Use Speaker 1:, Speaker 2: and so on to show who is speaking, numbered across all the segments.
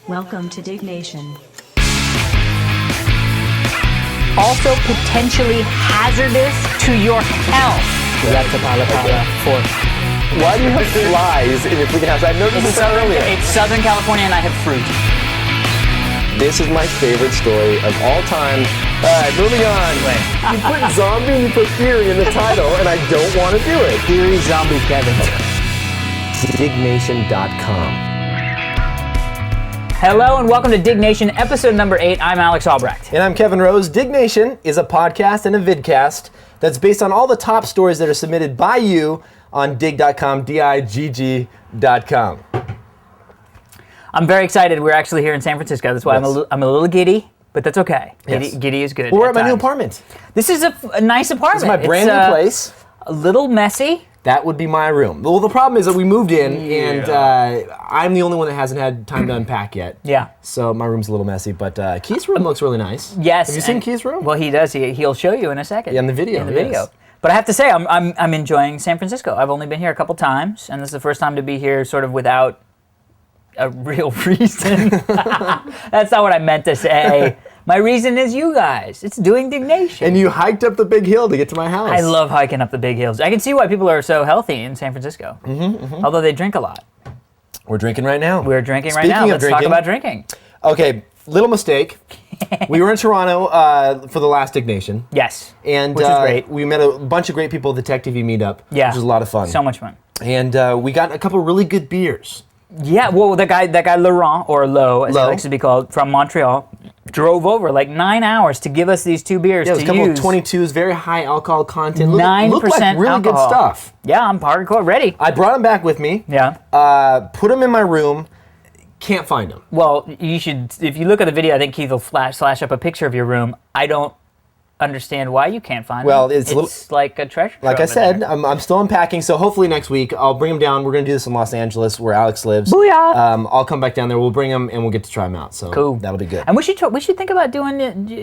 Speaker 1: Welcome to Diggnation.
Speaker 2: Also potentially hazardous to your health. That's a pala for.
Speaker 3: Why do you have flies in your freaking house? I noticed this earlier.
Speaker 2: It's Southern California and I have fruit.
Speaker 3: This is my favorite story of all time. Alright, moving on. You put zombie and you put theory in the title, and I don't want to do it.
Speaker 2: Theory zombie Kevin.
Speaker 3: Diggnation.com.
Speaker 2: Hello and welcome to Diggnation, episode number 8. I'm Alex Albrecht.
Speaker 3: And I'm Kevin Rose. Diggnation is a podcast and a vidcast that's based on all the top stories that are submitted by you on Digg.com, Digg.com.
Speaker 2: I'm very excited. We're actually here in San Francisco. That's why
Speaker 3: Yes.
Speaker 2: I'm a little giddy, but that's okay.
Speaker 3: Yes.
Speaker 2: Giddy is good.
Speaker 3: Well, we're at my new
Speaker 2: times.
Speaker 3: apartment.
Speaker 2: This is a nice apartment.
Speaker 3: This is my brand new place.
Speaker 2: A little messy.
Speaker 3: That would be my room. Well, the problem is that we moved in, and I'm the only one that hasn't had time to unpack yet.
Speaker 2: Yeah.
Speaker 3: So my room's a little messy, but Keith's room looks really nice.
Speaker 2: Yes.
Speaker 3: Have you seen Keith's room?
Speaker 2: Well, he does. He'll show you in a second.
Speaker 3: Yeah, in the video,
Speaker 2: In the
Speaker 3: yes.
Speaker 2: video. But I have to say, I'm enjoying San Francisco. I've only been here a couple times, and this is the first time to be here sort of without a real reason. That's not what I meant to say. My reason is you guys. It's doing Diggnation.
Speaker 3: And you hiked up the big hill to get to my house.
Speaker 2: I love hiking up the big hills. I can see why people are so healthy in San Francisco. Although they drink a lot.
Speaker 3: We're drinking right now.
Speaker 2: We're drinking right
Speaker 3: Speaking
Speaker 2: now.
Speaker 3: of
Speaker 2: Let's talk
Speaker 3: drinking-
Speaker 2: about drinking.
Speaker 3: Okay, little mistake. We were in Toronto for the last Diggnation.
Speaker 2: Yes.
Speaker 3: And
Speaker 2: Which was great.
Speaker 3: we met a bunch of great people at the Tech TV meetup,
Speaker 2: Yeah.
Speaker 3: which was a lot of fun.
Speaker 2: So much fun.
Speaker 3: And we got a couple really good beers.
Speaker 2: Yeah, well, that guy Laurent, or Lo, as he
Speaker 3: Lo.
Speaker 2: likes to be called, from Montreal, drove over like 9 hours to give us these two beers
Speaker 3: Yeah, it was
Speaker 2: to
Speaker 3: a couple
Speaker 2: use.
Speaker 3: of 22s, very high alcohol content.
Speaker 2: 9%
Speaker 3: Looked like really good
Speaker 2: alcohol.
Speaker 3: stuff.
Speaker 2: Yeah, I'm hardcore ready.
Speaker 3: I brought them back with me.
Speaker 2: Yeah.
Speaker 3: Put them in my room. Can't find them.
Speaker 2: Well, you should, if you look at the video, I think Keith will flash up a picture of your room. I don't understand why you can't find
Speaker 3: Well,
Speaker 2: them.
Speaker 3: it's a little-
Speaker 2: like a treasure
Speaker 3: Like I
Speaker 2: trove in
Speaker 3: said,
Speaker 2: there.
Speaker 3: I'm still unpacking, so hopefully next week I'll bring them down. We're going to do this in Los Angeles, where Alex lives.
Speaker 2: Booyah!
Speaker 3: I'll come back down there. We'll bring them, and we'll get to try them out. So
Speaker 2: Cool.
Speaker 3: that'll be good.
Speaker 2: And we should think about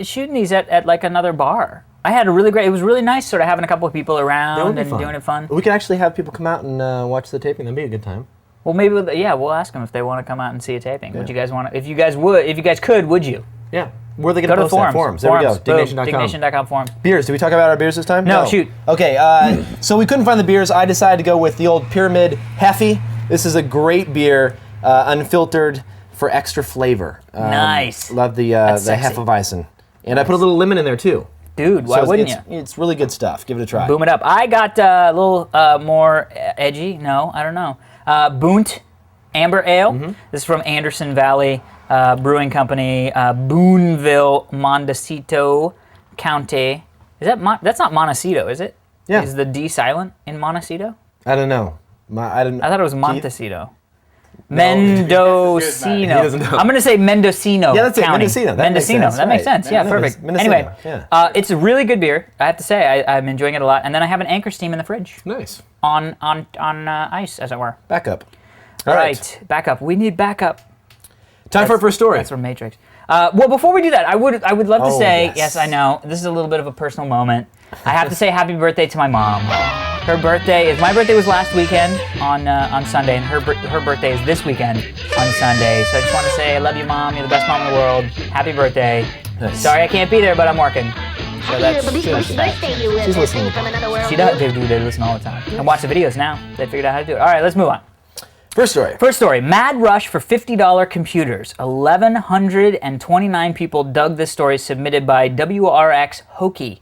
Speaker 2: shooting these at like another bar. I had a really great, it was really nice sort of having a couple of people
Speaker 3: That would
Speaker 2: around
Speaker 3: be
Speaker 2: and
Speaker 3: fun.
Speaker 2: doing it fun.
Speaker 3: We could actually have people come out and watch the taping. That'd be a good time.
Speaker 2: Well, maybe, we'll ask them if they want to come out and see a taping. Would you guys want to, if you guys could, would you?
Speaker 3: Yeah. Where are they
Speaker 2: Go
Speaker 3: going
Speaker 2: to
Speaker 3: to
Speaker 2: the
Speaker 3: post that?
Speaker 2: forums.
Speaker 3: There we go.
Speaker 2: Boom.
Speaker 3: Diggnation.com.
Speaker 2: Diggnation.com forum.
Speaker 3: Beers. Did we talk about our beers this time?
Speaker 2: No, shoot.
Speaker 3: Okay, so we couldn't find the beers. I decided to go with the old Pyramid Heffy. This is a great beer, unfiltered for extra flavor.
Speaker 2: Nice.
Speaker 3: Love the
Speaker 2: sexy.
Speaker 3: Hefeweizen. And I put a little lemon in there too.
Speaker 2: Dude, why
Speaker 3: So
Speaker 2: wouldn't
Speaker 3: it's,
Speaker 2: you?
Speaker 3: It's really good stuff. Give it a try.
Speaker 2: Boom it up. I got a little more edgy. No, I don't know. Boont Amber Ale. This is from Anderson Valley Brewing Company, Boonville, Montecito County. Is that that's not Montecito, is it?
Speaker 3: Yeah.
Speaker 2: Is the D silent in Montecito?
Speaker 3: I don't know. I
Speaker 2: thought it was Montecito. Mendocino.
Speaker 3: He doesn't know.
Speaker 2: I'm going to say Mendocino.
Speaker 3: Yeah, that's it,
Speaker 2: County.
Speaker 3: Mendocino. That makes
Speaker 2: Mendocino.
Speaker 3: sense,
Speaker 2: That makes
Speaker 3: right.
Speaker 2: sense. Yeah,
Speaker 3: Mendocino.
Speaker 2: perfect.
Speaker 3: Mendocino,
Speaker 2: Anyway,
Speaker 3: yeah.
Speaker 2: it's a really good beer. I have to say, I'm enjoying it a lot. And then I have an Anchor Steam in the fridge
Speaker 3: Nice.
Speaker 2: on ice, as it were.
Speaker 3: Back up.
Speaker 2: All right, backup. We need backup.
Speaker 3: Time for our first story.
Speaker 2: That's from Matrix. Well, before we do that, I would love to
Speaker 3: Oh,
Speaker 2: say,
Speaker 3: yes.
Speaker 2: I know, this is a little bit of a personal moment. I have to say happy birthday to my mom. My birthday was last weekend on Sunday, and her birthday is this weekend on Sunday. So I just want to say I love you, Mom. You're the best mom in the world. Happy birthday.
Speaker 3: Nice.
Speaker 2: Sorry I can't be there, but I'm working. So that's
Speaker 3: She's listening.
Speaker 2: She does. They listen all the time. And watch the videos now. They figured out how to do it. All right, let's move on.
Speaker 3: First story.
Speaker 2: First story, mad rush for $50 computers. 1,129 people dug this story submitted by WRX Hokie.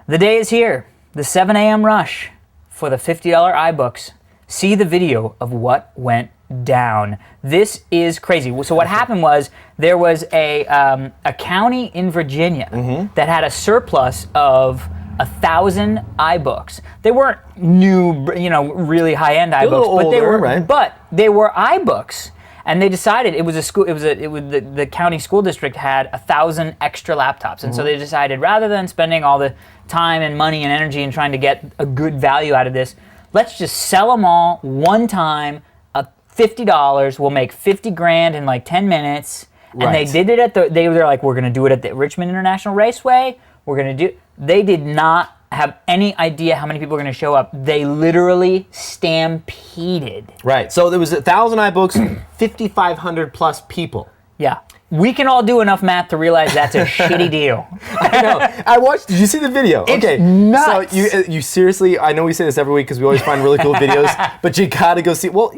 Speaker 2: The day is here, the 7 a.m. rush for the $50 iBooks. See the video of what went down. This is crazy. So what happened was there was a county in Virginia that had a surplus of 1,000 iBooks. They weren't new, really high-end iBooks,
Speaker 3: little
Speaker 2: but they
Speaker 3: older,
Speaker 2: were
Speaker 3: right?
Speaker 2: but they were iBooks. And they decided the county school district had 1,000 extra laptops, and so they decided rather than spending all the time and money and energy and trying to get a good value out of this, let's just sell them all one time at $50. We'll make $50,000 in like 10 minutes. And
Speaker 3: Right.
Speaker 2: they did it they were like, we're going to do it at the Richmond International Raceway. We're going to do. They did not have any idea how many people are going to show up. They literally stampeded.
Speaker 3: Right. So there was 1,000 iBooks, 5,500 plus people.
Speaker 2: Yeah. We can all do enough math to realize that's a shitty deal.
Speaker 3: I know. I watched. Did you see the video?
Speaker 2: It's nuts.
Speaker 3: So you seriously? I know we say this every week because we always find really cool videos, but you gotta go see. Well,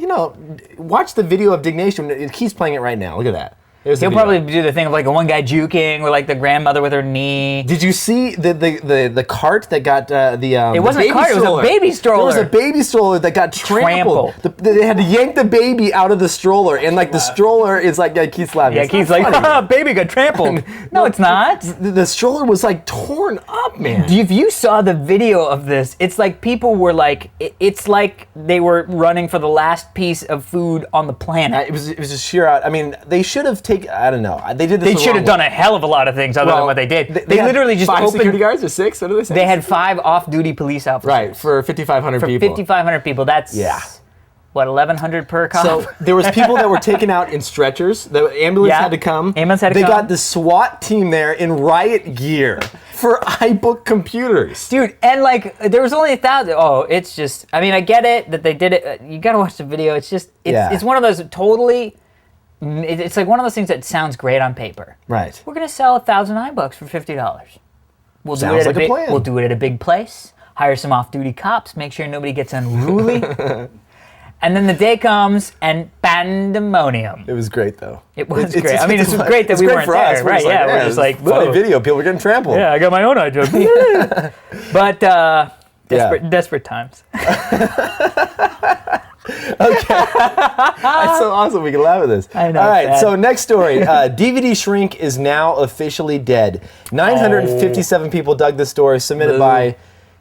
Speaker 3: watch the video of Diggnation. He's playing it right now. Look at that.
Speaker 2: He'll probably do the thing of like one guy juking or like the grandmother with her knee.
Speaker 3: Did you see the cart that got the
Speaker 2: It wasn't a cart,
Speaker 3: stroller.
Speaker 2: it was a baby stroller.
Speaker 3: There was a baby stroller that got trampled. They had to yank the baby out of the stroller, and like the stroller is like, Keith's laughing.
Speaker 2: Yeah, Keith's like, baby got trampled. No, it's not.
Speaker 3: The stroller was like torn up, man.
Speaker 2: If you saw the video of this, it's like people were like, it's like they were running for the last piece of food on the planet.
Speaker 3: It was just sheer out. I mean, they should have taken. I don't know. They did this.
Speaker 2: They should have done a hell of a lot of things other than what they did. They literally just
Speaker 3: 5
Speaker 2: opened.
Speaker 3: security guards or 6. What did they say?
Speaker 2: They had 5 off-duty police officers.
Speaker 3: Right, for 5,500 people.
Speaker 2: 5,500 people. That's what, 1,100 per cop?
Speaker 3: So there was people that were taken out in stretchers. The ambulance had to come.
Speaker 2: Ambulance had to
Speaker 3: come. They
Speaker 2: come.
Speaker 3: got the SWAT team there in riot gear for iBook computers.
Speaker 2: Dude, and like, there was only 1,000. Oh, it's just, I mean, I get it that they did it. You gotta watch the video. It's just, it's one of those totally, it's like one of those things that sounds great on paper.
Speaker 3: Right.
Speaker 2: We're gonna sell 1,000 iBooks for $50. We'll do
Speaker 3: Sounds
Speaker 2: it at
Speaker 3: like a plan.
Speaker 2: We'll do it at a big place. Hire some off-duty cops. Make sure nobody gets unruly. And then the day comes and pandemonium.
Speaker 3: It was great though.
Speaker 2: It was great. I mean, it's great that we weren't there, right? Yeah, we're just like,
Speaker 3: funny video. People were getting trampled.
Speaker 2: Yeah, I got my own idea. But desperate times.
Speaker 3: Okay. That's so awesome. We can laugh at this.
Speaker 2: I know.
Speaker 3: All right. So next story. DVD Shrink is now officially dead. 957 people dug this story, submitted by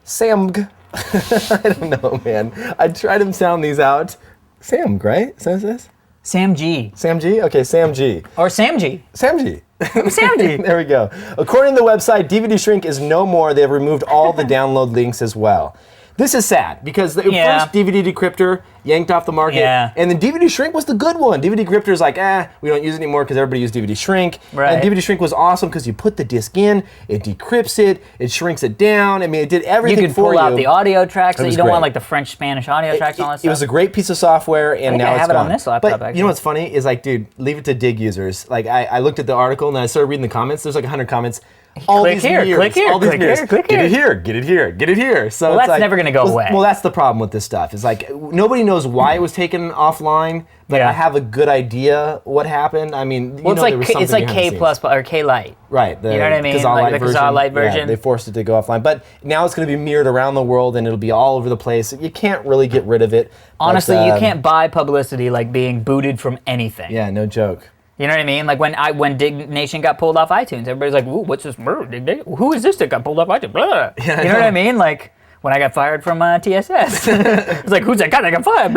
Speaker 3: Samg. I don't know, man. I tried to sound these out. Samg, right? Is that what it says?
Speaker 2: Sam G.
Speaker 3: Sam G? Okay, Sam G.
Speaker 2: Or Sam G.
Speaker 3: Sam G.
Speaker 2: Sam G.
Speaker 3: There we go. According to the website, DVD Shrink is no more. They have removed all the download links as well. This is sad because the first DVD decryptor yanked off the market, and then DVD Shrink was the good one. DVD decryptor is like, we don't use it anymore because everybody used DVD Shrink.
Speaker 2: Right.
Speaker 3: And DVD Shrink was awesome because you put the disc in, it decrypts it, it shrinks it down. I mean, it did everything for you.
Speaker 2: You could pull out the audio tracks that you don't want, like the French-Spanish audio tracks and all that stuff.
Speaker 3: It was a great piece of software, and now it's gone. I have it on
Speaker 2: this laptop,
Speaker 3: but
Speaker 2: actually.
Speaker 3: You know what's funny is like, dude, leave it to Digg users. Like, I looked at the article and I started reading the comments. There's like 100 comments.
Speaker 2: Click here, click here, click here.
Speaker 3: Get it here, get it here, get it here. So
Speaker 2: well,
Speaker 3: it's
Speaker 2: that's
Speaker 3: like,
Speaker 2: never going to go away.
Speaker 3: Well, that's the problem with this stuff. It's like nobody knows why it was taken offline, but I have a good idea what happened. I mean,
Speaker 2: it's like K plus or K Lite.
Speaker 3: Right.
Speaker 2: You know what I mean?
Speaker 3: Like
Speaker 2: the Kazaa Lite version.
Speaker 3: Yeah, they forced it to go offline. But now it's going to be mirrored around the world and it'll be all over the place. You can't really get rid of it.
Speaker 2: Honestly, you can't buy publicity like being booted from anything.
Speaker 3: Yeah, no joke.
Speaker 2: You know what I mean? Like when Diggnation got pulled off iTunes, everybody's like, "Ooh, what's this? Who is this that got pulled off iTunes?" Blah.
Speaker 3: Yeah,
Speaker 2: you know what I mean? Like when I got fired from TSS, it's like, "Who's that guy that got fired?"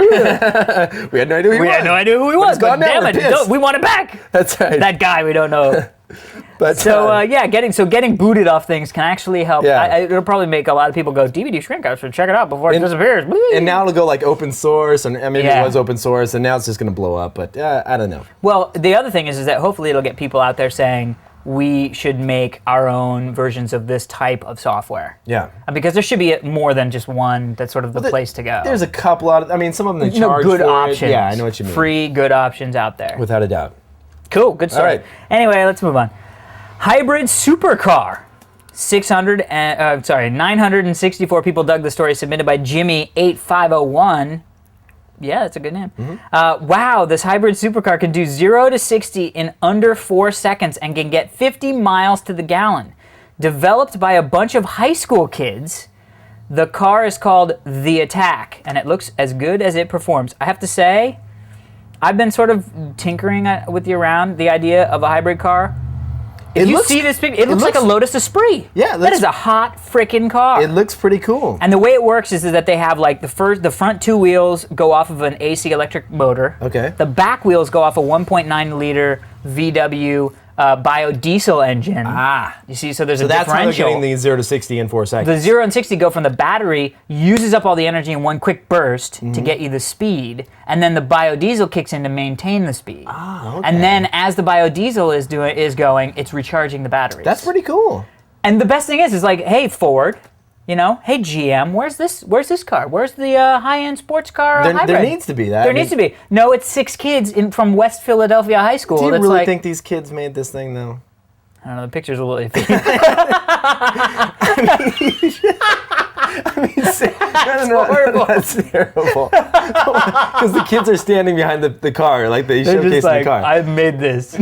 Speaker 3: We had no idea who he was.
Speaker 2: We had no idea who he was. But damn it, we want it back.
Speaker 3: That's right.
Speaker 2: That guy we don't know.
Speaker 3: But
Speaker 2: so getting booted off things can actually help.
Speaker 3: Yeah.
Speaker 2: It'll probably make a lot of people go, DVD Shrink, I should check it out before it disappears.
Speaker 3: And now it'll go like open source, and maybe it was open source, and now it's just going to blow up. But I don't know.
Speaker 2: Well, the other thing is that hopefully it'll get people out there saying we should make our own versions of this type of software.
Speaker 3: Yeah.
Speaker 2: Because there should be more than just one that's sort of the place to go.
Speaker 3: There's a couple out. I mean, some of them they charge
Speaker 2: good
Speaker 3: for
Speaker 2: options.
Speaker 3: it. Yeah, I know what you mean.
Speaker 2: Free good options out there.
Speaker 3: Without a doubt.
Speaker 2: Cool. Good story.
Speaker 3: All right.
Speaker 2: Anyway, let's move on. Hybrid supercar. 964 people dug the story, submitted by Jimmy8501. Yeah, that's a good name.
Speaker 3: Mm-hmm.
Speaker 2: Wow, this hybrid supercar can do 0 to 60 in under 4 seconds and can get 50 miles to the gallon. Developed by a bunch of high school kids, the car is called The Attack, and it looks as good as it performs. I have to say, I've been sort of tinkering with you around the idea of a hybrid car. If you see this picture, it looks like a Lotus Esprit.
Speaker 3: Yeah,
Speaker 2: that is a hot freaking car.
Speaker 3: It looks pretty cool.
Speaker 2: And the way it works is that they have like the front 2 wheels go off of an AC electric motor.
Speaker 3: Okay.
Speaker 2: The back wheels go off a 1.9 liter VW biodiesel engine. You see, so there's a differential.
Speaker 3: So that's how they're getting the 0 to 60 in 4 seconds.
Speaker 2: The 0 and 60 go from the battery, uses up all the energy in one quick burst to get you the speed, and then the biodiesel kicks in to maintain the speed.
Speaker 3: Okay.
Speaker 2: And then as the biodiesel is going, it's recharging the batteries.
Speaker 3: That's pretty cool.
Speaker 2: And the best thing is like, hey, Ford, You know, hey GM, where's this car? Where's the high-end sports car hybrid?
Speaker 3: There needs to be that.
Speaker 2: There needs to be. No, it's 6 kids from West Philadelphia High School.
Speaker 3: Do you really think these kids made this thing, though?
Speaker 2: I don't know, the picture's a little iffy.
Speaker 3: That's terrible. Because the kids are standing behind the car, like they showcase the car.
Speaker 2: I've made this.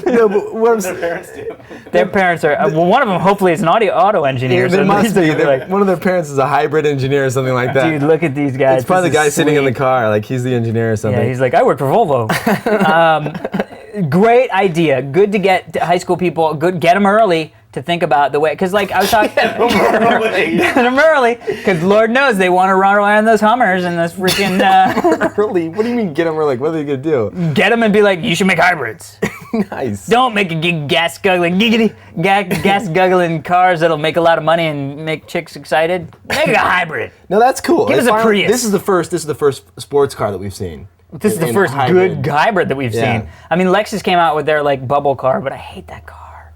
Speaker 3: No, but what I'm saying,
Speaker 2: their parents are. Well, one of them hopefully is an auto engineer.
Speaker 3: There
Speaker 2: so
Speaker 3: must be.
Speaker 2: like,
Speaker 3: one of their parents is a hybrid engineer or something like that.
Speaker 2: Dude, look at these guys.
Speaker 3: It's probably the guy sitting in the car, like he's the engineer or something.
Speaker 2: Yeah, he's like, I work for Volvo. Great idea. Good to get high school people. Good, get them early to think about the way. Because like I was talking. Get them early. Because Lord knows they want to run around those Hummers and this freaking.
Speaker 3: Early? What do you mean get them early? What are they gonna do?
Speaker 2: Get them and be like, you should make hybrids.
Speaker 3: Nice.
Speaker 2: Don't make a gas guggling cars that'll make a lot of money and make chicks excited. Make a hybrid.
Speaker 3: No, that's cool.
Speaker 2: Give us a Prius.
Speaker 3: This is the first sports car that we've seen.
Speaker 2: This is the first good hybrid that we've seen. I mean, Lexus came out with their like bubble car, but I hate that car.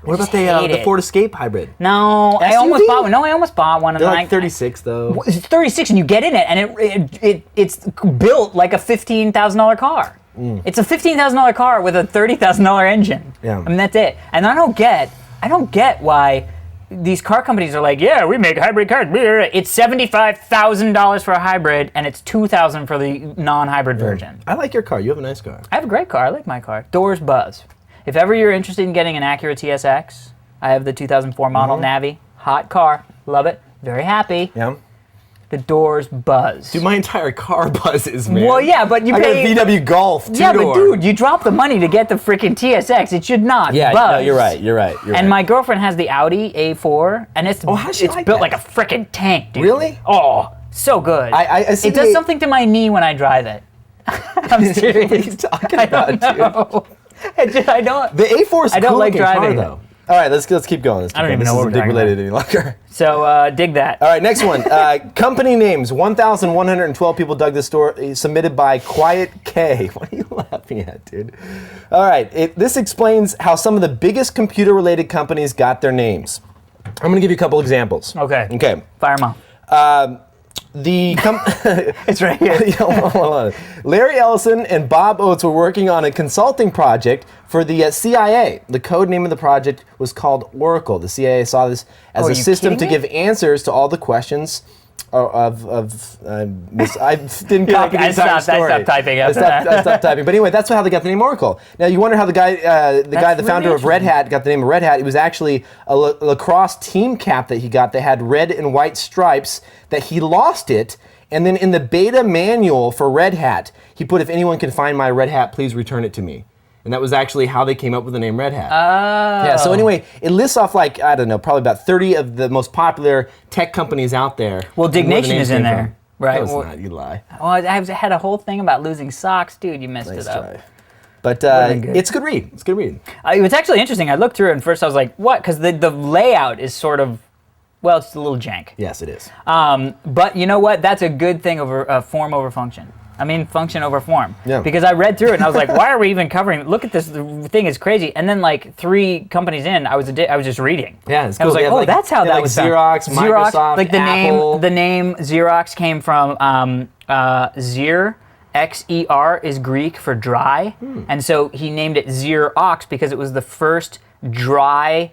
Speaker 3: What about the Ford Escape hybrid?
Speaker 2: No,
Speaker 3: SUV?
Speaker 2: I almost bought one. No, I almost bought one.
Speaker 3: They're like 36 though.
Speaker 2: It's 36 and you get in it and it's built like a $15,000 car. It's a $15,000 car with a $30,000 engine.
Speaker 3: Yeah.
Speaker 2: I mean, that's it. And I don't get why these car companies are like, yeah, we make hybrid cars. It's $75,000 for a hybrid and it's $2,000 for the non-hybrid version.
Speaker 3: I like your car. You have a nice car.
Speaker 2: I have a great car. I like my car. Doors buzz. If ever you're interested in getting an Acura TSX, I have the 2004 model Navi. Hot car. Love it. Very happy.
Speaker 3: Yeah.
Speaker 2: The doors buzz.
Speaker 3: Dude, my entire car buzzes, man.
Speaker 2: Well, yeah, but you pay...
Speaker 3: I got a VW Golf, two-door.
Speaker 2: Yeah, but dude, you drop the money to get the freaking TSX. It should not buzz.
Speaker 3: No, you're right. And
Speaker 2: my girlfriend has the Audi A4, and it's built like a freaking tank, dude.
Speaker 3: Really?
Speaker 2: Oh, so good.
Speaker 3: I see
Speaker 2: it does something to my knee when I drive it. I'm serious.
Speaker 3: What are you talking about, dude?
Speaker 2: I don't.
Speaker 3: The A4 is
Speaker 2: I don't like driving
Speaker 3: car, though. All right, let's keep going.
Speaker 2: I don't even know what we're talking about.
Speaker 3: Dig related any longer.
Speaker 2: So dig that.
Speaker 3: All right, next one. Company names. 1,112 people dug this story. Submitted by Quiet K. What are you laughing at, dude? All right, this explains how some of the biggest computer-related companies got their names. I'm going to give you a couple examples.
Speaker 2: Okay. Fire them off.
Speaker 3: It's right here. Hold on. Larry Ellison and Bob Oates were working on a consulting project for the CIA. The code name of the project was called Oracle. The CIA saw this as a system to give answers to all the questions I didn't copy the entire story.
Speaker 2: I stopped typing.
Speaker 3: I stopped typing. But anyway, that's how they got the name Oracle. Now you wonder how the founder of Red Hat got the name of Red Hat. It was actually a lacrosse team cap that he got that had red and white stripes. That he lost it, and then in the beta manual for Red Hat, he put, "If anyone can find my Red Hat, please return it to me." And that was actually how they came up with the name Red Hat.
Speaker 2: Oh.
Speaker 3: Yeah, so anyway, it lists off like, I don't know, probably about 30 of the most popular tech companies out there.
Speaker 2: Well, Diggnation is in there, right?
Speaker 3: No, it's not, you lie.
Speaker 2: Well, I had a whole thing about losing socks. Dude, you messed it up.
Speaker 3: Try. But it's a good read. It's a good read.
Speaker 2: It was actually interesting. I looked through it and first I was like, what? Because the layout is sort of, well, it's a little jank.
Speaker 3: Yes, it is.
Speaker 2: But you know what? That's a good thing over form over function. I mean, function over form.
Speaker 3: Yeah.
Speaker 2: Because I read through it and I was like, why are we even covering it? Look at this, the thing is crazy. And then like 3 companies in, I was just reading.
Speaker 3: Yeah, it's cool.
Speaker 2: I was like, oh, that's how that was
Speaker 3: Xerox, Microsoft,
Speaker 2: like
Speaker 3: Apple.
Speaker 2: The name Xerox came from Xer. X-E-R is Greek for dry. And so he named it Xerox because it was the first dry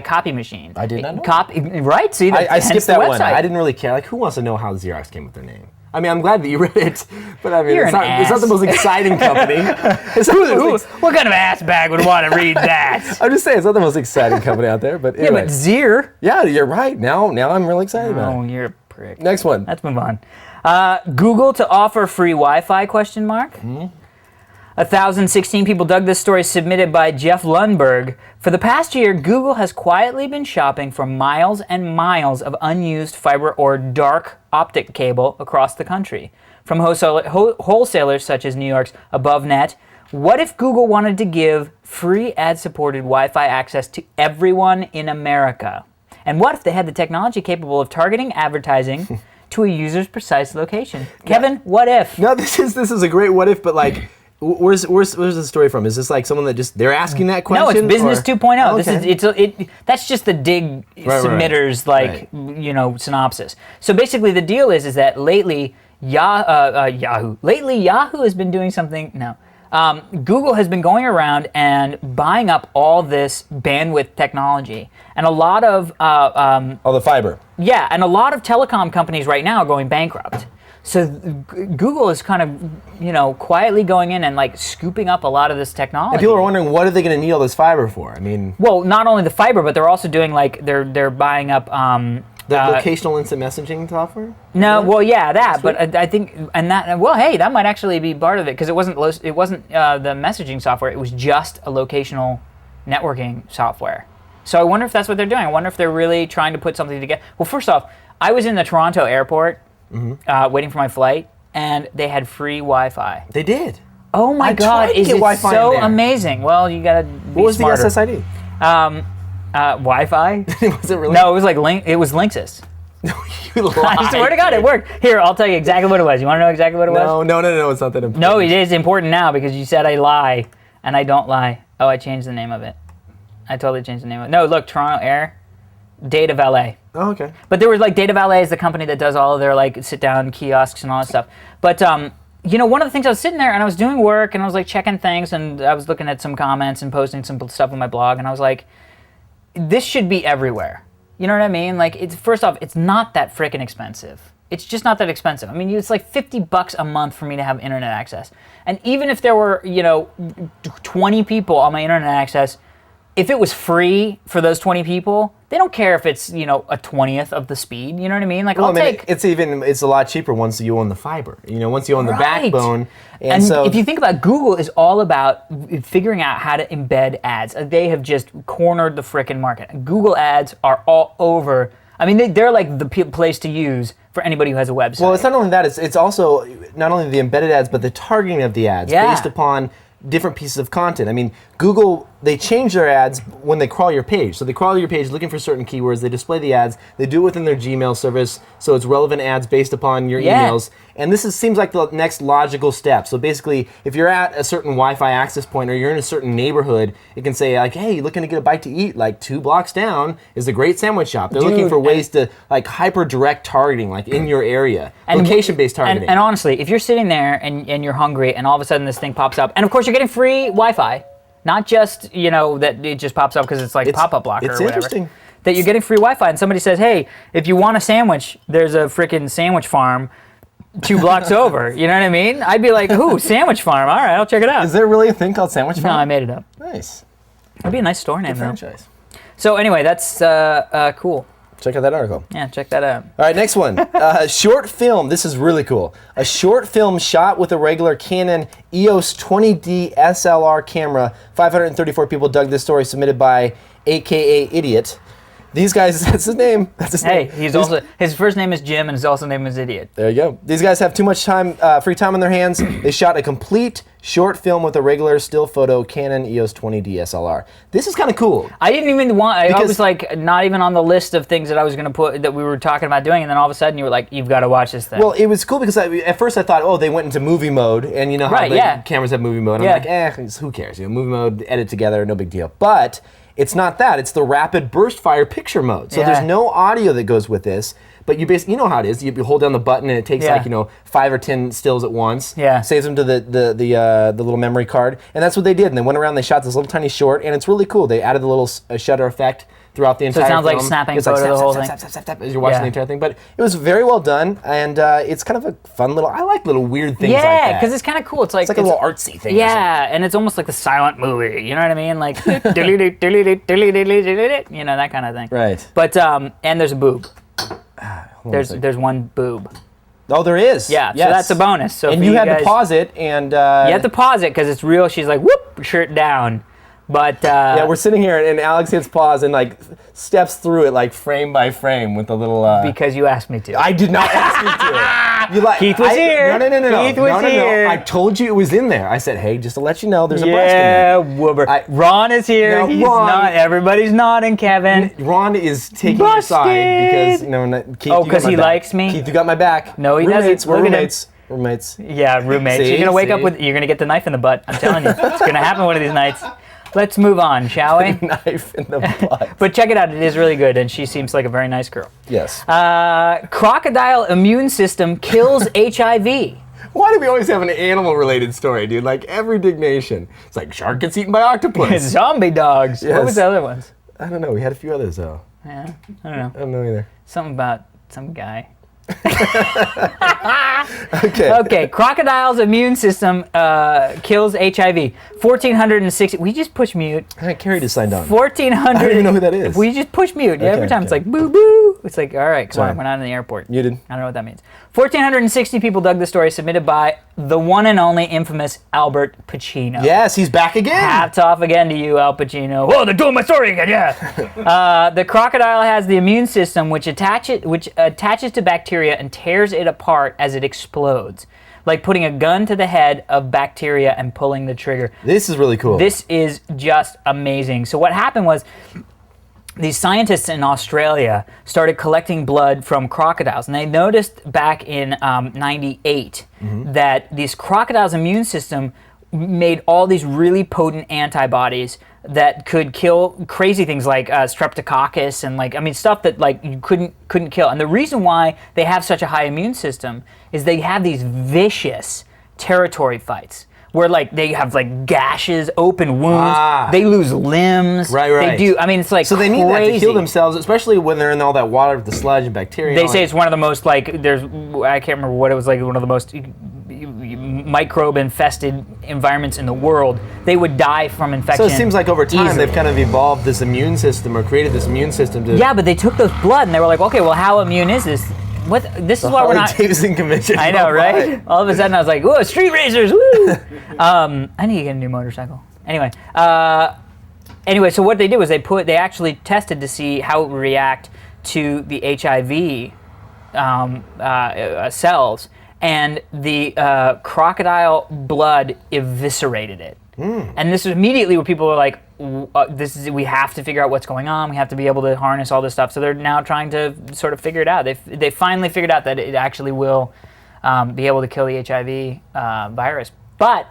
Speaker 2: copy machine.
Speaker 3: I did not know.
Speaker 2: Right? See,
Speaker 3: I skipped that one.
Speaker 2: website.
Speaker 3: I didn't really care. Like, who wants to know how Xerox came with their name? I mean, I'm glad that you read it, but I mean, it's not the most exciting company.
Speaker 2: What kind of ass bag would want to read that?
Speaker 3: I'm just saying, it's not the most exciting company out there, but anyway.
Speaker 2: Yeah, but Xer.
Speaker 3: Yeah, you're right. Now I'm really excited about it.
Speaker 2: Oh, you're a prick.
Speaker 3: Next one.
Speaker 2: Let's move on. Google to offer free Wi-Fi, ? 1,016 people dug this story, submitted by Jeff Lundberg. For the past year, Google has quietly been shopping for miles and miles of unused fiber or dark optic cable across the country. From wholesalers such as New York's AboveNet, what if Google wanted to give free ad-supported Wi-Fi access to everyone in America? And what if they had the technology capable of targeting advertising to a user's precise location? Kevin, what if?
Speaker 3: No, this is a great what if, but like, Where's the story from? Is this like someone that just they're asking that question?
Speaker 2: No, it's Business 2.0.
Speaker 3: Oh, okay.
Speaker 2: That's just the Digg submitters synopsis. So basically, the deal is that lately Yahoo has been doing something. No, Google has been going around and buying up all this bandwidth technology, and a lot of
Speaker 3: all the fiber.
Speaker 2: Yeah, and a lot of telecom companies right now are going bankrupt. So Google is kind of, quietly going in and like scooping up a lot of this technology.
Speaker 3: And people are wondering, what are they going to need all this fiber for? I mean,
Speaker 2: well, not only the fiber, but they're also doing like they're buying up
Speaker 3: the locational instant messaging software.
Speaker 2: No, well, yeah, that. But I think that might actually be part of it because it wasn't the messaging software. It was just a locational networking software. So I wonder if that's what they're doing. I wonder if they're really trying to put something together. Well, first off, I was in the Toronto airport. Waiting for my flight, and they had free Wi-Fi.
Speaker 3: They did.
Speaker 2: Oh my God! Is it so amazing? Well, you gotta be
Speaker 3: What was
Speaker 2: smarter.
Speaker 3: the SSID?
Speaker 2: Wi-Fi.
Speaker 3: Was it really?
Speaker 2: No, it was like It was Linksys.
Speaker 3: No, you lied.
Speaker 2: I swear to God, it worked. Here, I'll tell you exactly what it was. You want to know exactly what it was?
Speaker 3: No, it's not that important.
Speaker 2: No, it is important now because you said I lie, and I don't lie. Oh, I changed the name of it. I totally changed the name of it. No, look, Toronto Air, Data Valet.
Speaker 3: Oh, okay.
Speaker 2: But there was like Data Valet is the company that does all of their like sit-down kiosks and all that stuff. But one of the things I was sitting there and I was doing work and I was like checking things and I was looking at some comments and posting some stuff on my blog and I was like, this should be everywhere. You know what I mean? Like, first off, it's not that freaking expensive. It's just not that expensive. I mean, it's like $50 a month for me to have internet access. And even if there were 20 people on my internet access, if it was free for those 20 people, they don't care if it's, a 20th of the speed. You know what I mean? Like,
Speaker 3: it's a lot cheaper once you own the fiber. Once you own the backbone.
Speaker 2: And so if you think about it, Google is all about figuring out how to embed ads. They have just cornered the frickin' market. Google ads are all over. I mean, they're like the place to use for anybody who has a website.
Speaker 3: Well, it's not only that. It's also not only the embedded ads, but the targeting of the ads based upon different pieces of content. I mean, Google, they change their ads when they crawl your page. So they crawl your page looking for certain keywords, they display the ads, they do it within their Gmail service, so it's relevant ads based upon your emails. And this seems like the next logical step. So basically, if you're at a certain Wi-Fi access point or you're in a certain neighborhood, it can say like, hey, looking to get a bite to eat, like 2 blocks down is a great sandwich shop. They're looking for ways to like hyper direct targeting, like in your area, location-based targeting.
Speaker 2: And honestly, if you're sitting there and you're hungry and all of a sudden this thing pops up, and of course you're getting free Wi-Fi, not just, that it just pops up because it's like pop-up blocker or whatever.
Speaker 3: It's interesting.
Speaker 2: That you're getting free Wi-Fi and somebody says, hey, if you want a sandwich, there's a freaking sandwich farm 2 blocks over. You know what I mean? I'd be like, ooh, sandwich farm. All right, I'll check it out.
Speaker 3: Is there really a thing called sandwich farm?
Speaker 2: No, I made it up.
Speaker 3: Nice.
Speaker 2: That'd be a nice store name, though.
Speaker 3: Franchise.
Speaker 2: So anyway, that's cool.
Speaker 3: Check out that article.
Speaker 2: Yeah, check that out.
Speaker 3: All right, next one. Short film. This is really cool. A short film shot with a regular Canon EOS 20D SLR camera. 534 people dug this story, submitted by AKA Idiot. These guys, that's his name. That's his name.
Speaker 2: His first name is Jim and his also name is Idiot.
Speaker 3: There you go. These guys have too much time, free time on their hands. They shot a complete short film with a regular still photo Canon EOS 20D SLR. This is kind of cool.
Speaker 2: I didn't even want, I was like not even on the list of things that I was going to put, that we were talking about doing, and then all of a sudden you were like, you've got to watch this thing.
Speaker 3: Well, it was cool because at first I thought, oh, they went into movie mode, and you know how cameras have movie mode. I'm like, who cares? Movie mode, edit together, no big deal. But it's not that. It's the rapid burst fire picture mode. So there's no audio that goes with this, but you basically, you know how it is. You hold down the button and it takes 5 or 10 stills at once. Yeah. Saves them to the little memory card, and that's what they did. And they went around. They shot this little tiny short, and it's really cool. They added the little shutter effect throughout the entire film.
Speaker 2: So it sounds like snapping photo the whole thing.
Speaker 3: As you're watching the entire thing. But it was very well done, and it's kind of a fun little, I like little weird things like that.
Speaker 2: Yeah, because it's kind of cool. It's like
Speaker 3: a little artsy thing.
Speaker 2: Yeah, and it's almost like the silent movie. You know what I mean? Like, you know, that kind of thing.
Speaker 3: Right.
Speaker 2: But, and there's a boob. There's one boob.
Speaker 3: Oh, there is.
Speaker 2: Yeah, so that's a bonus. So
Speaker 3: and you had to pause it, and...
Speaker 2: you have to pause it, because it's real. She's like, whoop, shirt down. But
Speaker 3: yeah, we're sitting here, and Alex hits pause and like steps through it like frame by frame with a little.
Speaker 2: Because you asked me to.
Speaker 3: I did not ask you to. You
Speaker 2: Keith was here.
Speaker 3: No.
Speaker 2: Keith was here.
Speaker 3: I told you it was in there. I said, hey, just to let you know, there's a breast in
Speaker 2: there. Yeah, woober. Ron is here.
Speaker 3: No,
Speaker 2: He's
Speaker 3: Ron,
Speaker 2: not. Everybody's nodding, Kevin.
Speaker 3: Ron is taking your side because Keith.
Speaker 2: Oh, because he likes me.
Speaker 3: Keith, you got my back.
Speaker 2: No, he
Speaker 3: roommates,
Speaker 2: doesn't.
Speaker 3: We're
Speaker 2: Look
Speaker 3: roommates. Roommates.
Speaker 2: Yeah, roommates.
Speaker 3: See?
Speaker 2: You're gonna wake up with. You're gonna get the knife in the butt. I'm telling you, it's gonna happen one of these nights. Let's move on, shall we?
Speaker 3: Knife in the butt.
Speaker 2: But check it out. It is really good, and she seems like a very nice girl.
Speaker 3: Yes.
Speaker 2: Crocodile immune system kills HIV.
Speaker 3: Why do we always have an animal-related story, dude? Like every Diggnation. It's like shark gets eaten by octopus.
Speaker 2: Zombie dogs.
Speaker 3: Yes.
Speaker 2: What was the other ones?
Speaker 3: I don't know. We had a few others though.
Speaker 2: Yeah, I don't know.
Speaker 3: I don't know either.
Speaker 2: Something about some guy.
Speaker 3: Okay.
Speaker 2: Okay, crocodile's immune system kills HIV. 1,460. We just push mute.
Speaker 3: Carrie just signed on.
Speaker 2: 1,400.
Speaker 3: I don't even know who that is.
Speaker 2: We just push mute. Every time it's
Speaker 3: okay.
Speaker 2: like boo boo. It's like, all right, come
Speaker 3: Sorry.
Speaker 2: on, we're not in the airport.
Speaker 3: Muted.
Speaker 2: I don't know what that means. 1,460 people dug the story submitted by the one and only infamous Albert Pacino.
Speaker 3: Yes, he's back again.
Speaker 2: Hats off again to you, Al Pacino. Whoa, they're doing my story again, yeah. The crocodile has the immune system which attaches to bacteria and tears it apart as it explodes. Like putting a gun to the head of bacteria and pulling the trigger.
Speaker 3: This is really cool.
Speaker 2: This is just amazing. So what happened was these scientists in Australia started collecting blood from crocodiles, and they noticed back in '98 that these crocodiles' immune system made all these really potent antibodies that could kill crazy things like streptococcus and stuff that you couldn't kill. And the reason why they have such a high immune system is they have these vicious territory fights where they have gashes, open wounds, they lose limbs.
Speaker 3: Right.
Speaker 2: They do. I mean, it's
Speaker 3: so they
Speaker 2: crazy.
Speaker 3: need that to heal themselves, especially when they're in all that water with the sludge and bacteria.
Speaker 2: They say it's one of the most I can't remember what it was one of the most microbe-infested environments in the world. They would die from infection.
Speaker 3: So it seems like over time
Speaker 2: easily.
Speaker 3: they've kind of evolved this immune system or created this immune system to.
Speaker 2: Yeah, but they took those blood and they were like, okay, well, how immune is this? What? This is why we're not.
Speaker 3: Davidson Convention.
Speaker 2: I know, right? All of a sudden, I was like, "Whoa, street racers! Woo!" I need to get a new motorcycle. Anyway, so what they did was they actually tested to see how it would react to the HIV cells, and the crocodile blood eviscerated it. And this is immediately where people were like, we have to figure out what's going on. We have to be able to harness all this stuff. So they're now trying to sort of figure it out. They finally figured out that it actually will be able to kill the HIV virus. But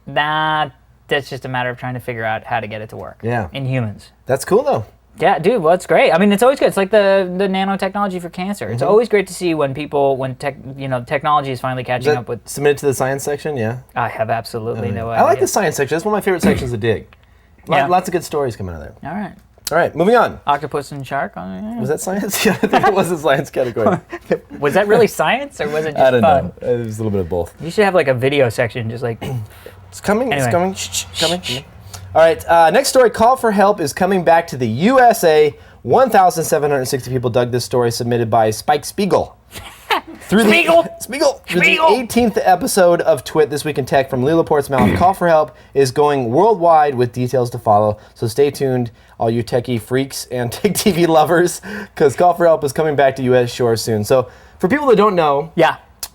Speaker 2: that's just a matter of trying to figure out how to get it to work in humans.
Speaker 3: That's cool, though.
Speaker 2: Yeah, dude, well, it's great. I mean, it's always good. It's like the nanotechnology for cancer. It's always great to see when technology is finally catching up with.
Speaker 3: Submitted to the science section, yeah?
Speaker 2: I have absolutely no idea.
Speaker 3: I like the science section. That's one of my favorite sections of Dig. Lots of good stories coming out of there.
Speaker 2: All right,
Speaker 3: moving on.
Speaker 2: Octopus and shark.
Speaker 3: Was that science? Yeah, I think it was a science category.
Speaker 2: Was that really science, or was it just
Speaker 3: I don't
Speaker 2: fun?
Speaker 3: know. It was a little bit of both.
Speaker 2: You should have a video section, just like.
Speaker 3: It's coming.
Speaker 2: Anyway.
Speaker 3: It's coming. Shh, coming. All right. Next story. Call for help is coming back to the USA. 1,760 people dug this story, submitted by Spike Spiegel. Through the 18th episode of Twit This Week in Tech from Lee Laporte's mouth, Call for Help is going worldwide with details to follow. So stay tuned, all you techie freaks and tech TV lovers, because Call for Help is coming back to U.S. shores soon. So for people that don't know,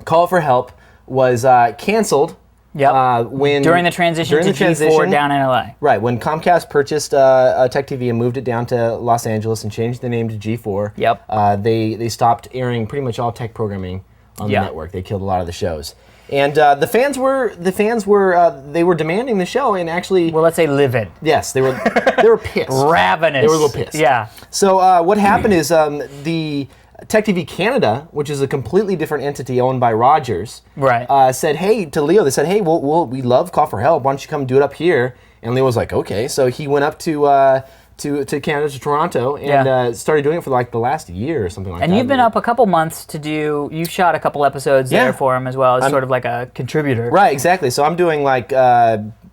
Speaker 3: Call for Help was canceled. During the transition to G4 down in LA. Right, when Comcast purchased Tech TV and moved it down to Los Angeles and changed the name to G4, they stopped airing pretty much all tech programming on the network. They killed a lot of the shows. And the fans were demanding the show and actually. Well, let's say livid. Yes, they were pissed. Ravenous. They were a little pissed. Yeah. So what happened is the Tech TV Canada, which is a completely different entity owned by Rogers, said, "Hey," to Leo. They said, "Hey, we love Call for Help. Why don't you come do it up here?" And Leo was like, "Okay." So he went up to Canada, to Toronto, and started doing it for the last year or something like that. And you've been up a couple months to do. You've shot a couple episodes there for him as well as sort of like a contributor. Right. Exactly. So I'm doing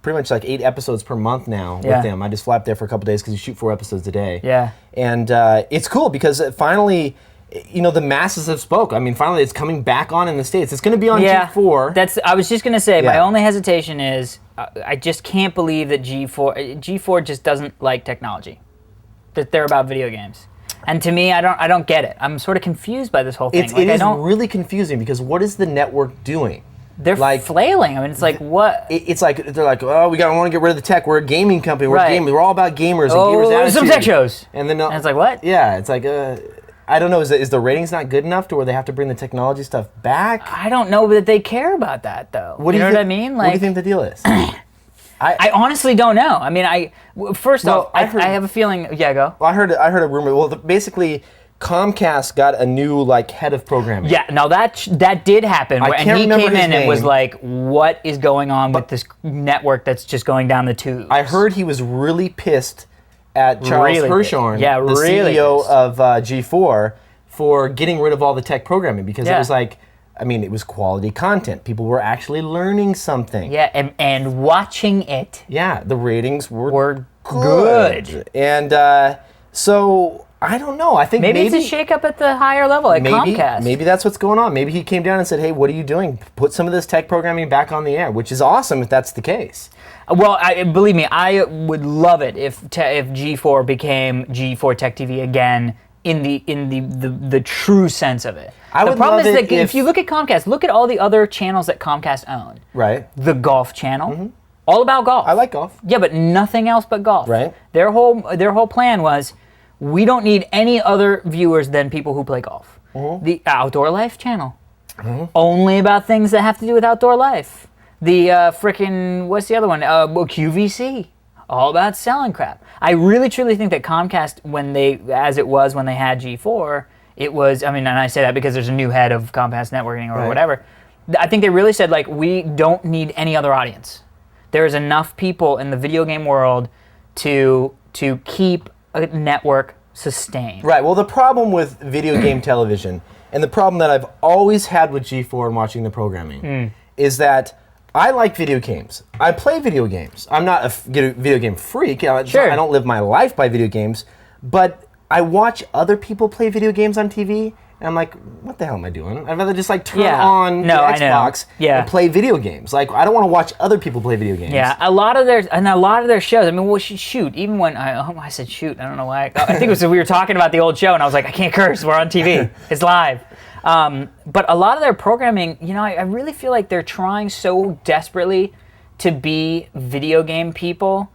Speaker 3: pretty much 8 episodes per month now with them. I just fly up there for a couple days because you shoot 4 episodes a day. Yeah. And it's cool because finally. The masses have spoke. I mean, finally, it's coming back on in the States. It's going to be on G4. I was just going to say, my only hesitation is I just can't believe that G4 just doesn't like technology. That they're about video games. And to me, I don't get it. I'm sort of confused by this whole thing. It is really confusing because what is the network doing? They're flailing. I mean, it's like, what? It's like, they're like, oh, we want to get rid of the tech. We're a gaming company. We're all about gamers and gamers' attitude. Some tech shows. And then it's like, what? Yeah, it's like, I don't know. Is the ratings not good enough to where they have to bring the technology stuff back?
Speaker 2: I don't know that they care about that though. You know what I mean?
Speaker 3: What do you think the deal is?
Speaker 2: I honestly don't know. I mean, I have a feeling. Yeah, go.
Speaker 3: Well, I heard a rumor. Well, basically, Comcast got a new like head of programming.
Speaker 2: Yeah, now that did happen.
Speaker 3: I can't
Speaker 2: and he
Speaker 3: remember
Speaker 2: came
Speaker 3: his
Speaker 2: in
Speaker 3: name.
Speaker 2: and was like, "What is going on with this network that's just going down the tubes?"
Speaker 3: I heard he was really pissed at Charles Hirschhorn, the CEO of G4, for getting rid of all the tech programming because it was like, I mean, it was quality content. People were actually learning something.
Speaker 2: Yeah, and watching it.
Speaker 3: Yeah, the ratings were good. And so, I don't know. I think
Speaker 2: maybe it's a shakeup at the higher level at Comcast.
Speaker 3: Maybe that's what's going on. Maybe he came down and said, hey, what are you doing? Put some of this tech programming back on the air, which is awesome if that's the case.
Speaker 2: Well, believe me, I would love it if G4 became G4 Tech TV again in the true sense of it. The problem is that if you look at Comcast, look at all the other channels that Comcast owned.
Speaker 3: Right.
Speaker 2: The Golf Channel, all about golf.
Speaker 3: I like golf.
Speaker 2: Yeah, but nothing else but golf.
Speaker 3: Right.
Speaker 2: Their whole plan was, we don't need any other viewers than people who play golf. The Outdoor Life Channel, only about things that have to do with outdoor life. The what's the other one? QVC, all about selling crap. I really truly think that Comcast, when they had G4, it was, I mean, and I say that because there's a new head of Comcast Networking or whatever. I think they really said, like, we don't need any other audience. There's enough people in the video game world to keep a network sustained.
Speaker 3: Right. Well, the problem with video game television, and the problem that I've always had with G4 and watching the programming, is that I like video games. I play video games. I'm not a video game freak. I don't live my life by video games, but I watch other people play video games on TV, and I'm like, what the hell am I doing? I'd rather just like turn on the Xbox and play video games. Like, I don't want to watch other people play video games.
Speaker 2: Yeah, a lot of their shows. I mean, well, shoot. Even when I said shoot, I don't know why. I think it was we were talking about the old show, and I was like, I can't curse. We're on TV. It's live. But a lot of their programming, you know, I really feel like they're trying so desperately to be video game people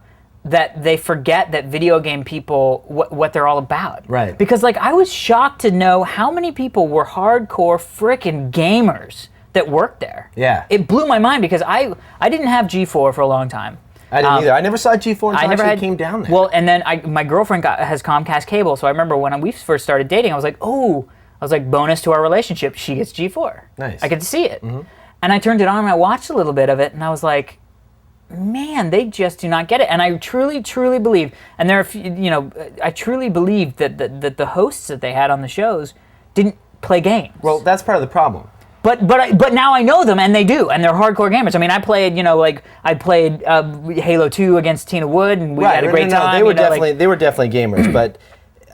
Speaker 2: that they forget that video game people, what they're all about.
Speaker 3: Right.
Speaker 2: Because, like, I was shocked to know how many people were hardcore frickin' gamers that worked there.
Speaker 3: Yeah.
Speaker 2: It blew my mind because I didn't have G4 for a long time.
Speaker 3: I didn't either. I never saw G4 until I came down there.
Speaker 2: Well, and then my girlfriend has Comcast cable, so I remember when we first started dating, I was like, bonus to our relationship, she gets G4.
Speaker 3: Nice.
Speaker 2: I could see it. And I turned it on and I watched a little bit of it, and I was like, man, they just do not get it. And I truly, truly believe, and there are, I truly believe that the hosts that they had on the shows didn't play games.
Speaker 3: Well, that's part of the problem.
Speaker 2: But now I know them, and they do, and they're hardcore gamers. I mean, I played, I played Halo 2 against Tina Wood, and we had a great time.
Speaker 3: They were definitely gamers, but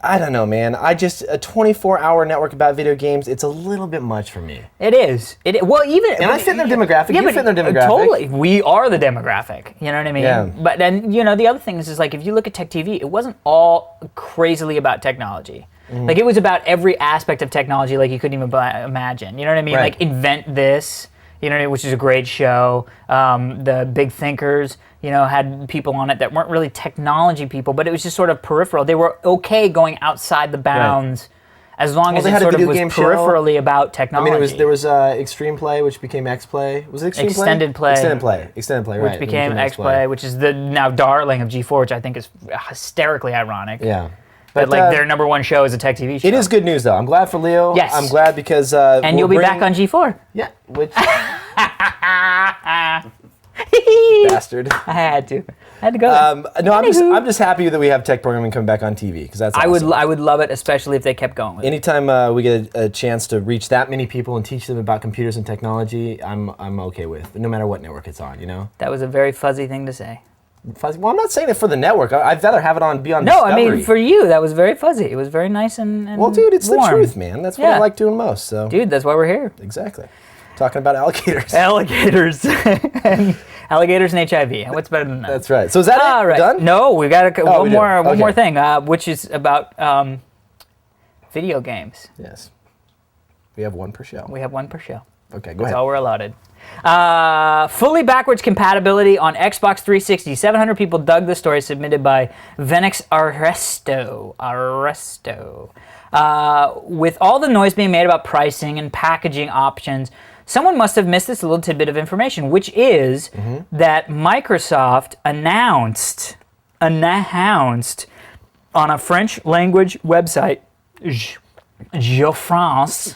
Speaker 3: I don't know, man. A 24-hour network about video games, it's a little bit much for me.
Speaker 2: It is. Well, even...
Speaker 3: And I fit in their demographic. You fit in their demographic.
Speaker 2: Totally. We are the demographic. You know what I mean?
Speaker 3: Yeah.
Speaker 2: But then, the other thing is like, if you look at Tech TV, it wasn't all crazily about technology. Like, it was about every aspect of technology like you couldn't even imagine. You know what I mean?
Speaker 3: Right.
Speaker 2: Like, Invent This, which is a great show. The Big Thinkers, had people on it that weren't really technology people, but it was just sort of peripheral. They were okay going outside the bounds as long as it sort of was peripherally about technology.
Speaker 3: I mean, there was Extreme Play, which became X Play. Was it Extreme Play? Extended Play, right.
Speaker 2: Which became X Play, which is the now darling of G4, which I think is hysterically ironic.
Speaker 3: Yeah.
Speaker 2: But their number one show is a Tech TV show.
Speaker 3: It is good news, though. I'm glad for Leo.
Speaker 2: Yes.
Speaker 3: I'm glad because...
Speaker 2: and you'll be back on G4.
Speaker 3: Yeah, which... Bastard.
Speaker 2: I had to go.
Speaker 3: No, I'm just happy that we have tech programming coming back on TV because that's awesome.
Speaker 2: I would love it, especially if they kept going with it.
Speaker 3: Anytime we get a chance to reach that many people and teach them about computers and technology, I'm okay with, no matter what network it's on,
Speaker 2: That was a very fuzzy thing to say.
Speaker 3: Fuzzy? Well, I'm not saying it for the network. I'd rather have it on Discovery.
Speaker 2: No, I mean, for you, that was very fuzzy. It was very nice and
Speaker 3: well, dude, it's
Speaker 2: warm.
Speaker 3: the truth, man. That's what I like doing most. So,
Speaker 2: dude, that's why we're here.
Speaker 3: Exactly. Talking about alligators.
Speaker 2: Alligators. Alligators and HIV. What's better than that?
Speaker 3: That's right. So is that it?
Speaker 2: Right.
Speaker 3: Done?
Speaker 2: No, we got one more thing, which is about video games.
Speaker 3: Yes. We have one per show. Okay, go
Speaker 2: That's
Speaker 3: ahead.
Speaker 2: all we're allotted. Fully backwards compatibility on Xbox 360. 700 people dug the story submitted by Venix Arresto. With all the noise being made about pricing and packaging options, someone must have missed this little tidbit of information, which is that Microsoft announced on a French language website, Je France,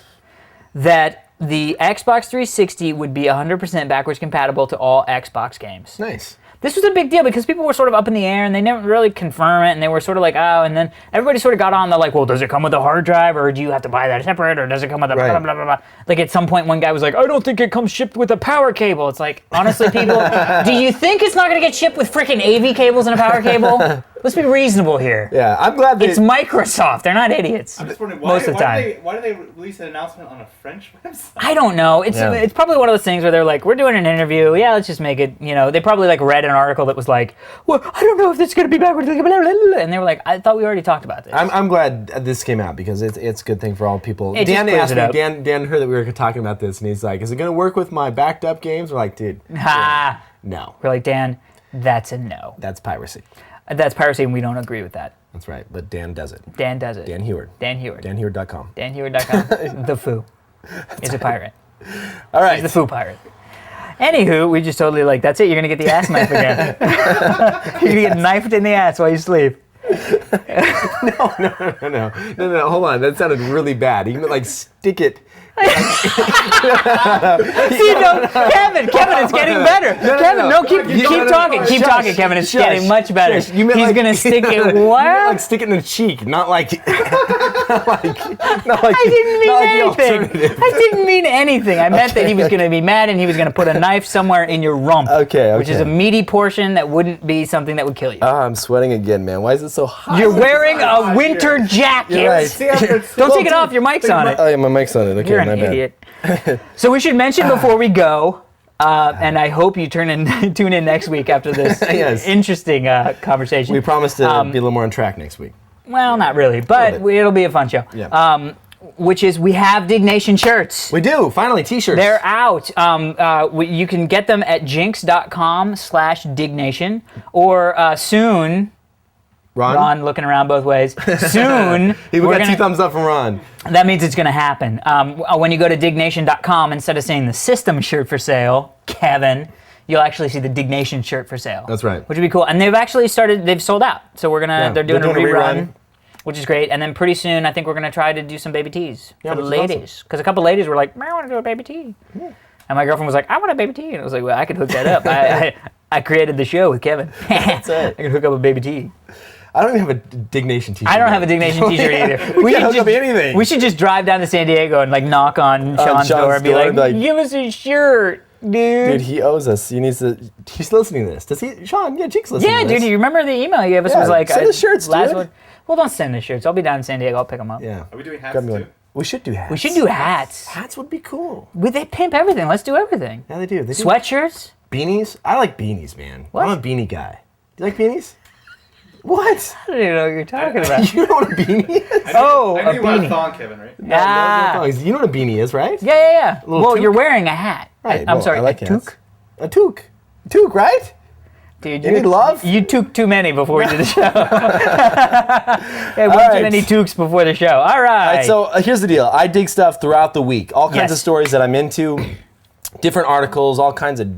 Speaker 2: that the Xbox 360 would be 100% backwards compatible to all Xbox games.
Speaker 3: Nice.
Speaker 2: This was a big deal because people were sort of up in the air and they didn't really confirm it, and they were sort of like, oh, and then everybody sort of got on the like, well, does it come with a hard drive, or do you have to buy that separate, or does it come with a blah, blah, blah, blah. Like at some point one guy was like, I don't think it comes shipped with a power cable. It's like, honestly, people, do you think it's not going to get shipped with freaking AV cables and a power cable? Let's be reasonable here.
Speaker 3: Yeah, I'm glad that
Speaker 2: it's Microsoft. They're not idiots.
Speaker 4: I'm just wondering
Speaker 2: most of the time.
Speaker 4: Why do they release an announcement on a French website?
Speaker 2: I don't know. It's probably one of those things where they're like, we're doing an interview. Yeah, let's just make it. You know, they probably like read an article that was like, well, I don't know if it's going to be backwards. And they were like, I thought we already talked about this.
Speaker 3: I'm glad this came out because it's a good thing for all people. Dan asked me. Dan heard that we were talking about this, and he's like, is it going to work with my backed up games? We're like, dude, no.
Speaker 2: We're like, Dan, that's a no.
Speaker 3: That's piracy.
Speaker 2: That's piracy, and we don't agree with that.
Speaker 3: That's right, but Dan does it.
Speaker 2: Dan does it.
Speaker 3: Dan Heward. DanHeward.com.
Speaker 2: DanHeward.com. The Foo is a pirate.
Speaker 3: All right.
Speaker 2: He's the Foo pirate. Anywho, we just totally like, that's it, you're going to get the ass knife again. You're going to get knifed in the ass while you sleep.
Speaker 3: No, hold on. That sounded really bad. You can like stick it.
Speaker 2: See, no, Kevin, it's getting better. Keep talking, Kevin. It's getting much better. He's gonna stick it. What?
Speaker 3: Like stick it in the cheek, not like.
Speaker 2: I didn't mean anything. I didn't mean anything. I meant that he was gonna be mad and he was gonna put a knife somewhere in your rump.
Speaker 3: Okay.
Speaker 2: Which is a meaty portion that wouldn't be something that would kill you.
Speaker 3: I'm sweating again, man. Why is it so hot?
Speaker 2: You're wearing a winter jacket.
Speaker 3: You're right.
Speaker 2: Don't take it off. Your mic's on it.
Speaker 3: Oh yeah, my mic's on it. Okay.
Speaker 2: You're an idiot. So we should mention before we go, and I hope you tune in next week after this interesting conversation.
Speaker 3: We promise to be a little more on track next week.
Speaker 2: Well, not really, but it'll be a fun show.
Speaker 3: Yeah.
Speaker 2: Which is, we have Diggnation shirts.
Speaker 3: We do, finally, t-shirts.
Speaker 2: They're out. You can get them at jinx.com/Diggnation, or soon... Ron looking around both ways. Soon,
Speaker 3: we got 2 thumbs up from Ron.
Speaker 2: That means it's going to happen. When you go to Diggnation.com, instead of saying the system shirt for sale, Kevin, you'll actually see the Diggnation shirt for sale.
Speaker 3: That's right.
Speaker 2: Which would be cool. And they've sold out. So they're doing a rerun, which is great. And then pretty soon, I think we're going to try to do some baby tees for the ladies. Because a couple ladies were like, I want to do a baby tee. Yeah. And my girlfriend was like, I want a baby tee. And I was like, well, I could hook that up. I created the show with Kevin.
Speaker 3: That's it.
Speaker 2: I can hook up a baby tee.
Speaker 3: I don't even have a Diggnation t-shirt.
Speaker 2: I don't have a Diggnation t-shirt either.
Speaker 3: We can't hook up anything.
Speaker 2: We should just drive down to San Diego and like knock on Sean's door and be like, give us a shirt, dude.
Speaker 3: Dude, he owes us. He's listening to this. Does he? Sean, Jinx listening to this.
Speaker 2: Yeah, dude, you remember the email you gave us? Was like,
Speaker 3: send the shirts, dude.
Speaker 2: Well, don't send the shirts. I'll be down in San Diego. I'll pick them up.
Speaker 3: Yeah.
Speaker 4: Are we doing hats too?
Speaker 3: We should do hats.
Speaker 2: We should do hats.
Speaker 3: Hats would be cool.
Speaker 2: They pimp everything. Let's do everything.
Speaker 3: Yeah, they do.
Speaker 2: Sweatshirts?
Speaker 3: Beanies? I like beanies, man.
Speaker 2: What?
Speaker 3: I'm a beanie guy. Do you like beanies? What?
Speaker 2: I don't even know what you're talking about.
Speaker 3: You know what a beanie is?
Speaker 4: I knew you want a thong, Kevin, right?
Speaker 3: No, you know what a beanie is, right?
Speaker 2: Yeah. Well,
Speaker 3: toque?
Speaker 2: you're wearing a hat.
Speaker 3: Right.
Speaker 2: I'm sorry,
Speaker 3: I like
Speaker 2: a toque?
Speaker 3: A toque. A toque, right?
Speaker 2: Dude,
Speaker 3: you need love?
Speaker 2: You took too many before we did the show. Way too many toques before the show. All right.
Speaker 3: So here's the deal. I dig stuff throughout the week. All kinds of stories that I'm into, different articles, all kinds of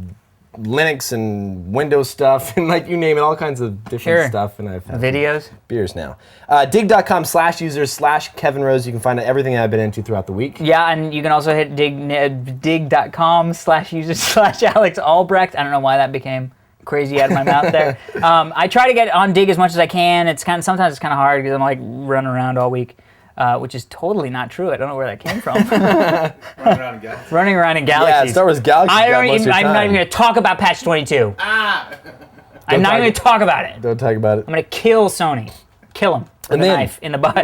Speaker 3: Linux and Windows stuff, and like you name it, all kinds of different stuff. And I've had
Speaker 2: videos,
Speaker 3: beers now. Digg.com/users/Kevin Rose. You can find out everything I've been into throughout the week.
Speaker 2: Yeah, and you can also hit Digg.com/users/Alex Albrecht. I don't know why that became crazy out of my mouth there. I try to get on Digg as much as I can. Sometimes it's kind of hard because I'm like running around all week. Which is totally not true. I don't know where that came from. Running around in galaxies.
Speaker 3: Yeah, Star Wars Galaxies.
Speaker 2: I'm not even going to talk about patch 22. I'm not going to talk about it.
Speaker 3: Don't talk about it.
Speaker 2: I'm going to kill Sony. Kill him with a knife in the butt.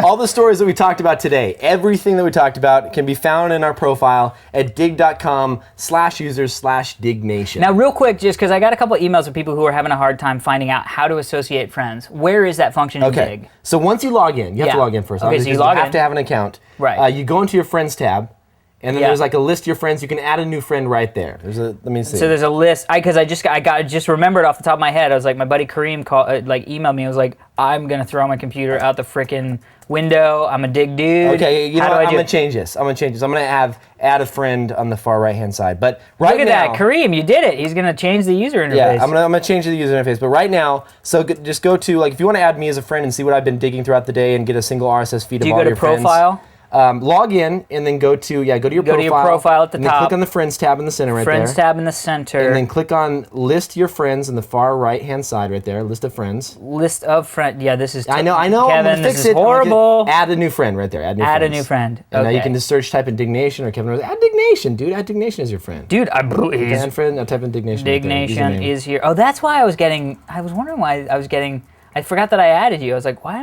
Speaker 3: All the stories that we talked about today, everything that we talked about can be found in our profile at digg.com/users/Diggnation.
Speaker 2: Now, real quick, just because I got a couple emails of people who are having a hard time finding out how to associate friends. Where is that function in Digg?
Speaker 3: So once you log in, you have to log in first.
Speaker 2: Okay, so you log in.
Speaker 3: have to have an account.
Speaker 2: Right.
Speaker 3: You go into your Friends tab, And then there's like a list of your friends. You can add a new friend right there. Let me see.
Speaker 2: So there's a list. I just remembered off the top of my head. I was like, my buddy Kareem emailed me. I was like, I'm gonna throw my computer out the frickin' window. I'm a Digg dude.
Speaker 3: Okay, you know
Speaker 2: How
Speaker 3: what?
Speaker 2: do I
Speaker 3: I'm
Speaker 2: do
Speaker 3: gonna
Speaker 2: it?
Speaker 3: change this. I'm gonna add a friend on the far right hand side. But right
Speaker 2: Look at
Speaker 3: now,
Speaker 2: that, Kareem, you did it. He's gonna change the user interface.
Speaker 3: Yeah, I'm gonna change the user interface. But right now, so just go to if you want to add me as a friend and see what I've been digging throughout the day and get a single RSS feed of all your friends.
Speaker 2: Do you go to profile?
Speaker 3: Log in and then go to your profile.
Speaker 2: Go to your profile at the
Speaker 3: and
Speaker 2: top.
Speaker 3: Then click on the Friends tab in the center right there.
Speaker 2: Friends tab in the center.
Speaker 3: And then click on List Your Friends in the far right-hand side right there. List of friends.
Speaker 2: List of friends. Yeah, this is.
Speaker 3: I know.
Speaker 2: Kevin, this is horrible.
Speaker 3: Add a new friend right there. Add
Speaker 2: a new friend.
Speaker 3: And now
Speaker 2: Okay.
Speaker 3: you can just search, type in Diggnation or Kevin Rose. Add Diggnation, dude. Add Diggnation as your friend.
Speaker 2: Dude,
Speaker 3: Add friend. Now type in Diggnation.
Speaker 2: Diggnation is here. Oh, that's why I was wondering why I was getting. I forgot that I added you. I was like, why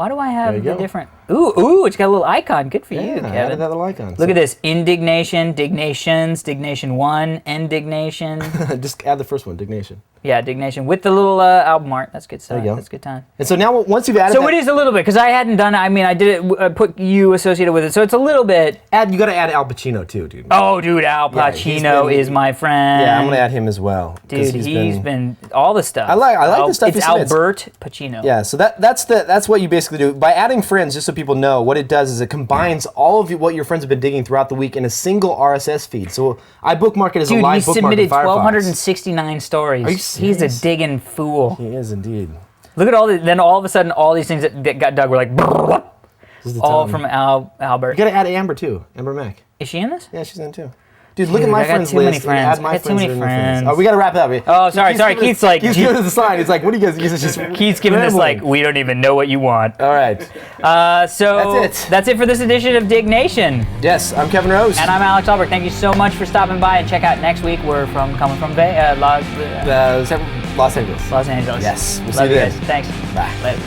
Speaker 2: do I have the different? Ooh, it's got a little icon. Good for you, Kevin.
Speaker 3: I added that little icon.
Speaker 2: Look at this. Indignation, Dignations, Diggnation 1, Indignation.
Speaker 3: Just add the first one, Diggnation.
Speaker 2: Yeah, Diggnation with the little album art. That's good stuff.
Speaker 3: There you go.
Speaker 2: That's good time.
Speaker 3: And so now once you've added
Speaker 2: So it is a little bit, because I hadn't done it. I mean, I did it, put you associated with it. So it's a little bit.
Speaker 3: You got to add Al Pacino too, dude.
Speaker 2: Oh, dude, Al Pacino is my friend.
Speaker 3: Yeah, I'm going to add him as well.
Speaker 2: Dude, he's been all the stuff.
Speaker 3: I like the stuff he
Speaker 2: It's
Speaker 3: submits.
Speaker 2: Albert Pacino.
Speaker 3: Yeah, so that's what you basically do. By adding friends, just so people know, what it does is it combines all of what your friends have been digging throughout the week in a single RSS feed. So I bookmark it as a live bookmark in Firefox. Dude, he submitted
Speaker 2: 1,269 stories.
Speaker 3: Are you serious?
Speaker 2: He's a digging fool.
Speaker 3: He is indeed.
Speaker 2: Look at then all of a sudden, all these things that got dug were like, all from Albert.
Speaker 3: You gotta add Amber too, Amber Mack.
Speaker 2: Is she in this?
Speaker 3: Yeah, she's in too. Dude, look at my friends list.
Speaker 2: Many friends.
Speaker 3: Add my
Speaker 2: I got too many friends.
Speaker 3: Oh, we gotta wrap it up.
Speaker 2: Oh, sorry. Keith's like,
Speaker 3: He's giving us a sign. He's like, what do you guys? He's just
Speaker 2: Keith's giving us like, we don't even know what you want.
Speaker 3: All right.
Speaker 2: So that's it for this edition of Diggnation.
Speaker 3: Yes, I'm Kevin Rose.
Speaker 2: And I'm Alex Albert. Thank you so much for stopping by, and check out next week. We're coming from Los
Speaker 3: Angeles.
Speaker 2: Los Angeles.
Speaker 3: Yes. We'll see
Speaker 2: Love
Speaker 3: you
Speaker 2: you
Speaker 3: then.
Speaker 2: guys. Thanks.
Speaker 3: Bye.
Speaker 2: Later.